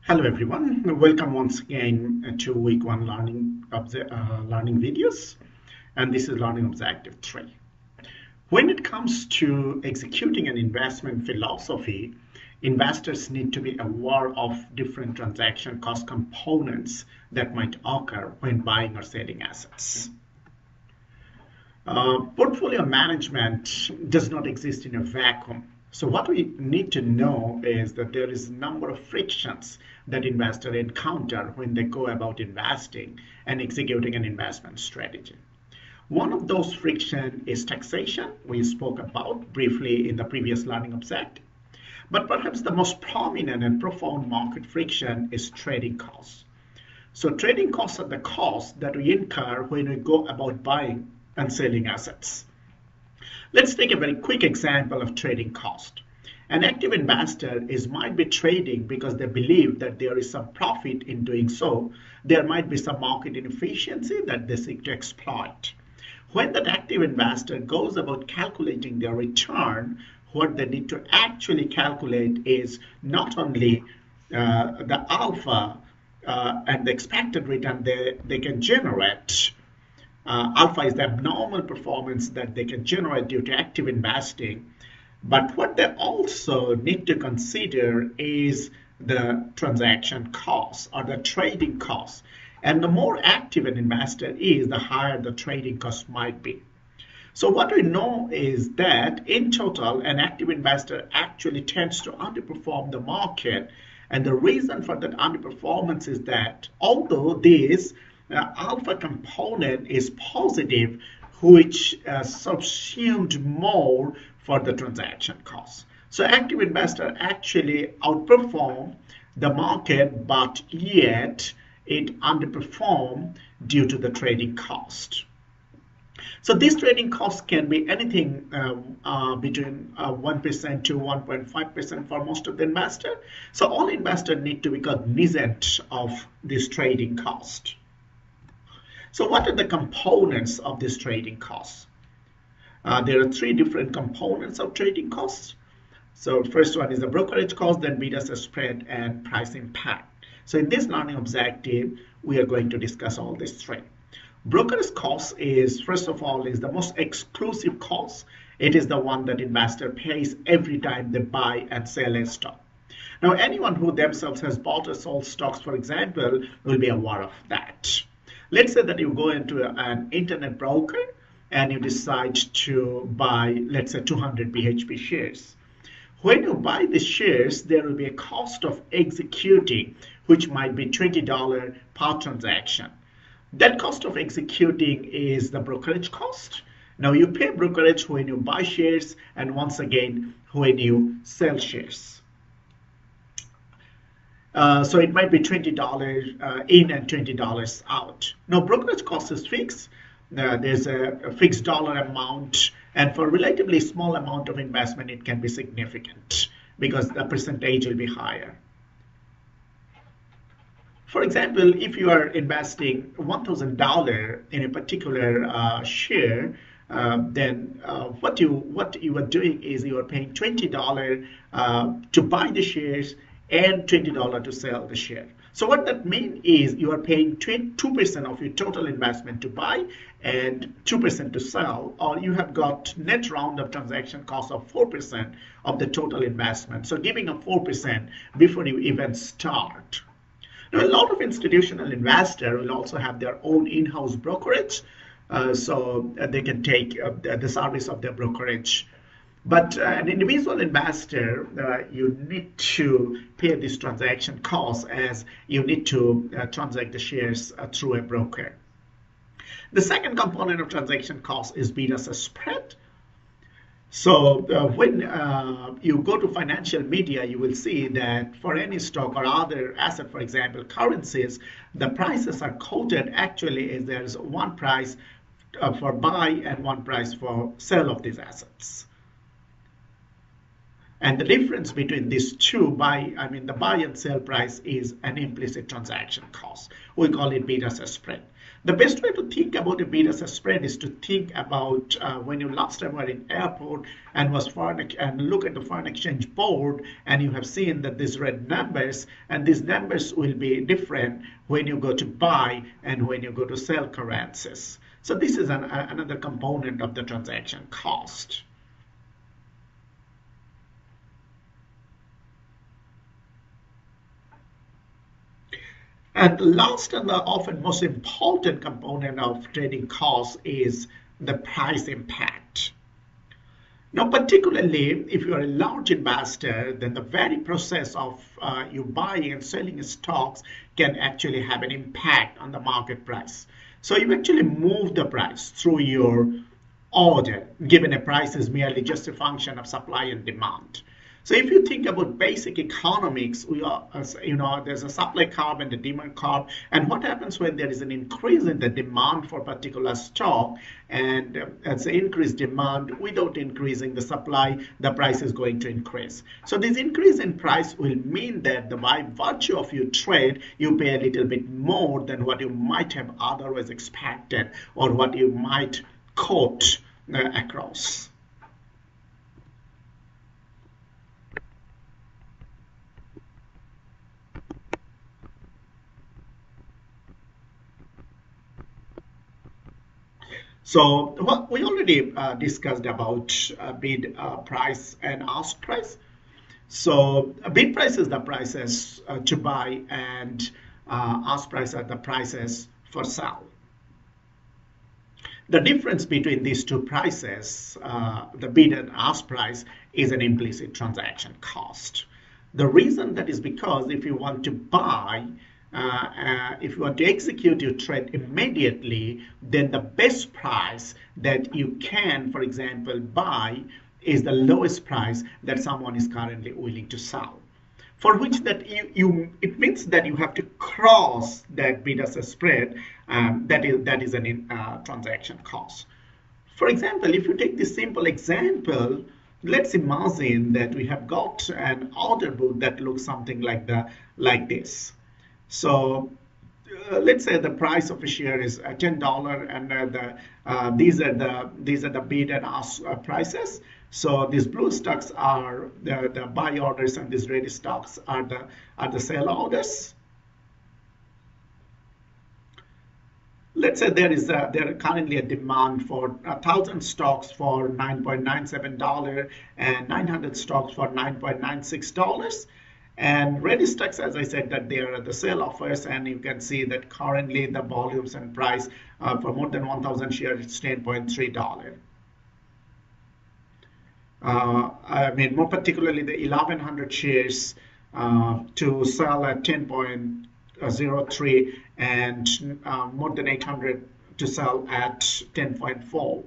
Hello everyone, welcome once again to week one learning videos, and this is learning objective 3. When it comes to executing an investment philosophy, investors need to be aware of different transaction cost components that might occur when buying or selling assets. Portfolio management does not exist in a vacuum. So what we need to know is that there is a number of frictions that investors encounter when they go about investing and executing an investment strategy. One of those friction is taxation, we spoke about briefly in the previous learning objective. But perhaps the most prominent and profound market friction is trading costs. So trading costs are the costs that we incur when we go about buying and selling assets. Let's take a very quick example of trading cost. An active investor might be trading because they believe that there is some profit in doing so. There might be some market inefficiency that they seek to exploit. When that active investor goes about calculating their return, what they need to actually calculate is not only the alpha and the expected return they can generate. Alpha is the abnormal performance that they can generate due to active investing. But what they also need to consider is the transaction costs or the trading costs. And the more active an investor is, the higher the trading cost might be. So what we know is that in total, an active investor actually tends to underperform the market. And the reason for that underperformance is that although this alpha component is positive, which subsumed more for the transaction costs. So active investor actually outperform the market, but yet it underperform due to the trading cost. So these trading costs can be anything between 1% to 1.5% for most of the investor. So all investors need to be cognizant of this trading cost. So what are the components of this trading costs? There are three different components of trading costs. So first one is the brokerage cost, then bid-ask spread, and price impact. So in this learning objective, we are going to discuss all these three. Brokerage cost is, first of all, is the most exclusive cost. It is the one that investor pays every time they buy and sell a stock. Now, anyone who themselves has bought or sold stocks, for example, will be aware of that. Let's say that you go into an internet broker and you decide to buy, let's say, 200 BHP shares. When you buy the shares, there will be a cost of executing, which might be $20 per transaction. That cost of executing is the brokerage cost. Now you pay brokerage when you buy shares and once again when you sell shares. So it might be $20 in and $20 out. Now brokerage cost is fixed. There's a fixed dollar amount, and for a relatively small amount of investment, it can be significant because the percentage will be higher. For example, if you are investing $1,000 in a particular share, then what you are doing is you are paying $20 to buy the shares and $20 to sell the share. So what that means is you are paying 2% of your total investment to buy and 2% to sell, or you have got net round of transaction cost of 4% of the total investment. So giving a 4% before you even start. Now, a lot of institutional investors will also have their own in-house brokerage, so they can take the service of their brokerage. But an individual investor, you need to pay this transaction cost as you need to transact the shares through a broker. The second component of transaction cost is bid-ask spread. So when you go to financial media, you will see that for any stock or other asset, for example, currencies, the prices are quoted actually as there's one price for buy and one price for sell of these assets. And the difference between these two, the buy and sell price is an implicit transaction cost. We call it bid-ask spread. The best way to think about a bid versus spread is to think about when you last time were in airport and look at the foreign exchange board, and you have seen that these red numbers, and these numbers will be different when you go to buy and when you go to sell currencies. So this is another component of the transaction cost. And last and the often most important component of trading costs is the price impact. Now, particularly if you're a large investor, then the very process of you buying and selling stocks can actually have an impact on the market price. So you actually move the price through your order, given a price is merely just a function of supply and demand. So if you think about basic economics, there's a supply curve and a demand curve. And what happens when there is an increase in the demand for a particular stock, and as increased demand without increasing the supply, the price is going to increase. So this increase in price will mean that by virtue of your trade, you pay a little bit more than what you might have otherwise expected or what you might quote across. So what we already discussed about bid price and ask price. So bid price is the prices to buy, and ask price are the prices for sell. The difference between these two prices, the bid and ask price, is an implicit transaction cost. The reason that is because if you want to buy, if you want to execute your trade immediately, then the best price that you can, for example, buy is the lowest price that someone is currently willing to sell. For which that it means that you have to cross that bid as a spread. That is an transaction cost. For example, if you take this simple example, let's imagine that we have got an order book that looks something like this. So let's say the price of a share is $10, and these are the bid and ask prices. So these blue stocks are the buy orders, and these red stocks are the sell orders. Let's say there is currently a demand for 1,000 stocks for $9.97 and 900 stocks for $9.96. And red stocks, as I said, that they are the sale offers, and you can see that currently the volumes and price for more than 1,000 shares is $10.3. I mean, more particularly the 1,100 shares to sell at 10.03 and more than 800 to sell at 10.4.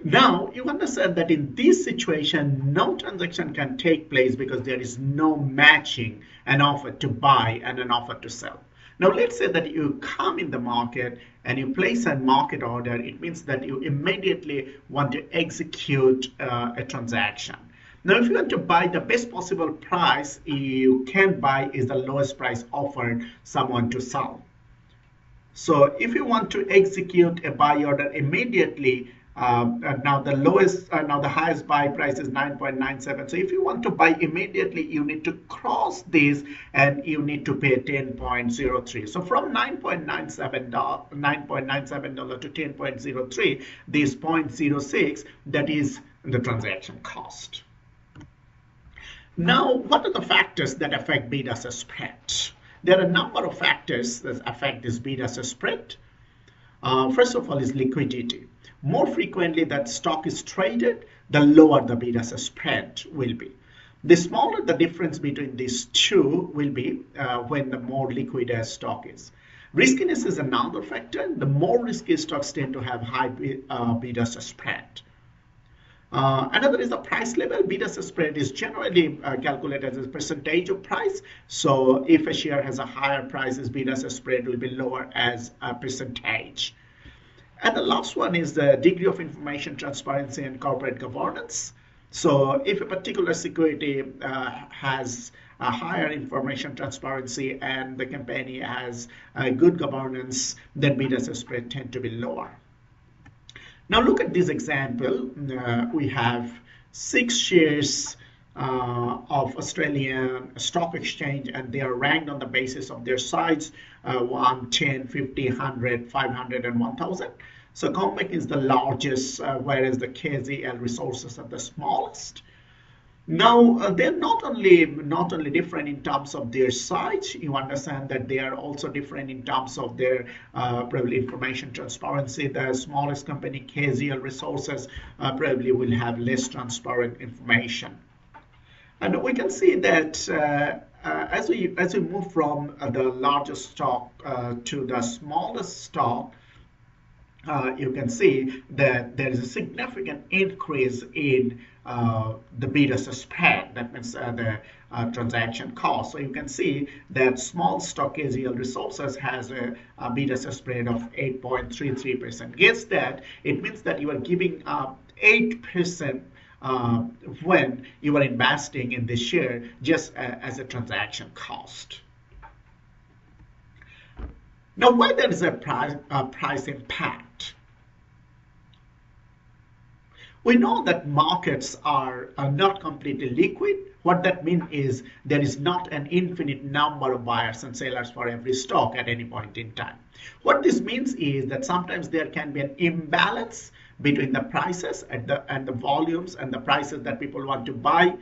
Now, you understand that in this situation, no transaction can take place because there is no matching an offer to buy and an offer to sell. Now, let's say that you come in the market and you place a market order. It means that you immediately want to execute a transaction. Now, if you want to buy, the best possible price you can buy is the lowest price offered someone to sell. So if you want to execute a buy order immediately, now the highest buy price is 9.97. So if you want to buy immediately, you need to cross this and you need to pay 10.03. So from $9.97 to 10.03, this 0.06, that is the transaction cost. Now, what are the factors that affect bid as a spread? There are a number of factors that affect this bid as a spread. First of all is liquidity. More frequently that stock is traded, the lower the bid as a spread will be. The smaller the difference between these two will be when the more liquid a stock is. Riskiness is another factor. The more risky stocks tend to have high bid as a spread. Another is the price level. Bid as a spread is generally calculated as a percentage of price. So if a share has a higher price, its bid as a spread will be lower as a percentage. And the last one is the degree of information transparency and corporate governance. So if a particular security has a higher information transparency and the company has good governance, then bid-ask spread tend to be lower. Now look at this example. We have 6 shares of Australian stock exchange, and they are ranked on the basis of their size, 1, 10, 50, 100, 500, and 1000. So Combank is the largest, whereas the KZL Resources are the smallest. Now they're not only different in terms of their size. You understand that they are also different in terms of their probably information transparency. The smallest company, KZL Resources, probably will have less transparent information. And we can see that as we move from the largest stock to the smallest stock, you can see that there is a significant increase in the bid-ask spread. That means the transaction cost. So you can see that small stock KZL Resources has a bid-ask spread of 8.33%. Guess that it means that you are giving up 8% when you are investing in this share just as a transaction cost. Now, why there is a price impact? We know that markets are not completely liquid. What that means is there is not an infinite number of buyers and sellers for every stock at any point in time. What this means is that sometimes there can be an imbalance between the prices and the volumes and the prices that people want to buy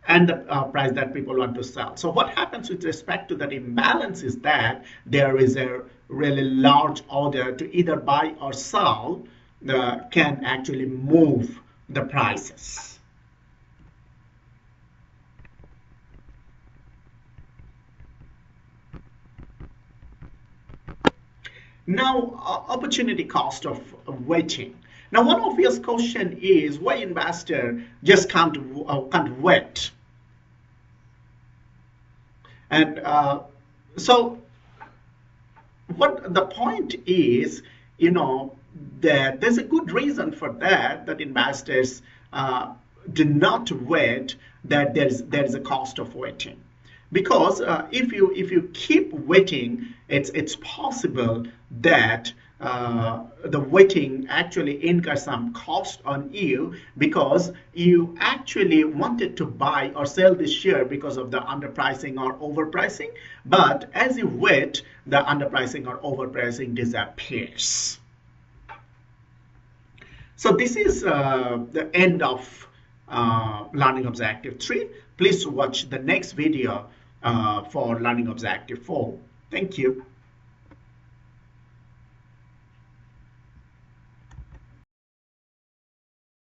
and the price that people want to sell. So what happens with respect to that imbalance is that there is a really large order to either buy or sell can actually move the prices. Now, opportunity cost of waiting. Now, one obvious question is why investor just can't wait. And so what the point is, that there's a good reason for that investors do not wait, that there is a cost of waiting. Because if you keep waiting, it's possible that the waiting actually incurs some cost on you, because you actually wanted to buy or sell this share because of the underpricing or overpricing, but as you wait, the underpricing or overpricing disappears. So this is the end of Learning Objective 3. Please watch the next video for Learning Objective 4. Thank you.